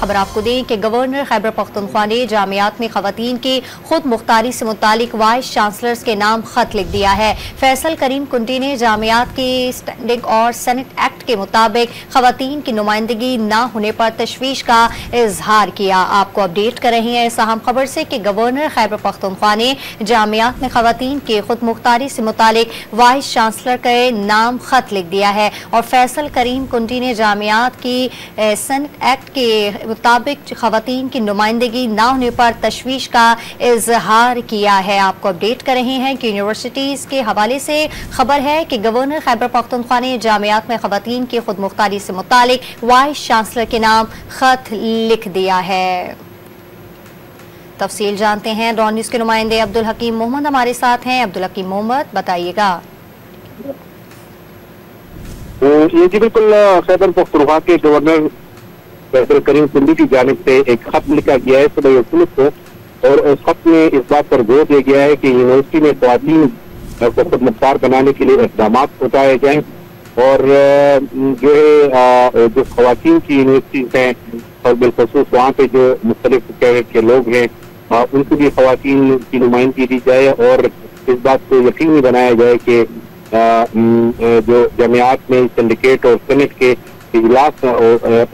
खबर आपको दें कि गवर्नर खैबर पख्तूनख्वा ने जामियात में खवातीन की खुद मुख्तारी से मुतालिक वाइस चांसलर्स के नाम खत लिख दिया है। फैसल करीम कुंटी ने जामियात के स्टैंडिंग और सेनेट एक्ट के मुताबिक खवातीन की नुमाइंदगी न होने पर तशवीश का इजहार किया। आपको अपडेट कर रही हैं इस अहम खबर से कि गवर्नर खैबर पख्तूनख्वा ने जामियात में खवातीन की खुद मुख्तारी से मुतालिक वाइस चांसलर के नाम खत लिख दिया है और फैसल करीम कुंटी ने जामियात की सेनेट एक्ट के मुताबिक खवातीन की नुमाइंदगी न होने पर तशवीश का इजहार किया है। आपको अपडेट कर रहे हैं कि यूनिवर्सिटीज़ के हवाले से खबर है कि गवर्नर खैबर पख्तूनख्वा ने जामियात में खवातीन की खुद मुख्तारी से मुतालिक वाइस चांसलर के नाम खत लिख दिया है। तफसील जानते हैं। डॉन न्यूज़ के नुमाइंदे अब्दुल हकीम मोहम्मद हमारे साथ हैं। अब्दुल हकीम मोहम्मद, बताइएगा। ये जी बिल्कुल खैबर पख्तूनख्वा के गवर्नर फैसल करीम कुंटी की जानिब से एक खत लिखा गया है सूबे पुलिस को, और उस खत में इस बात पर जोर दिया गया है कि यूनिवर्सिटी में ख्वातीन को खुद मुख्तार बनाने के लिए इक़दाम उठाए जाएं, और जो ख्वातीन की यूनिवर्सिटीज हैं और बिलखसूस वहाँ पे जो मुख्तलिफ कैडेट के लोग हैं उनको भी ख्वातीन की नुमाइंदगी दी जाए, और इस बात को यकीनी बनाया जाए कि जो जमियात में सिंडिकेट और सेनेट के इजलास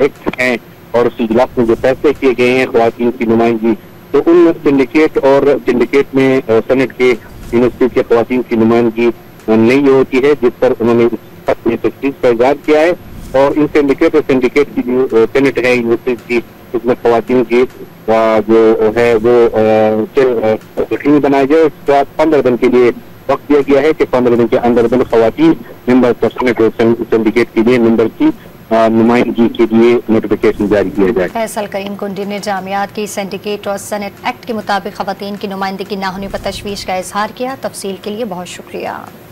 एक्ट हैं और उस इजलास में जो फैसले किए गए हैं ख्वातीन की नुमाइंदगी, तो उन सिंडिकेट में सेनेट के यूनिवर्सिटी के ख्वातीन की नुमाइंदगी नहीं होती है, जिस पर उन्होंने अपनी तस्दीक का इजहार किया है। और इन सिंडिकेट और सिंडिकेट की जो सेनेट है यूनिवर्सिटी की, उसमें ख्वातीन की जो है वो यकीनी बनाया जाए। उसके बाद 15 दिन के लिए वक्त दिया गया है कि 15 दिन के अंदर ख्वातीन मेंबर सेनेट और सिंडिकेट के लिए मेंबर की नुमाइंदगी के लिए नोटिफिकेशन जारी किया जाए। फैसल करीम कुंटी ने जामियात की सिंडिकेट और सेनेट एक्ट के मुताबिक खवातीन की नुमाइंदगी न होने पर तशवीश का इजहार किया। तफसील के लिए बहुत शुक्रिया।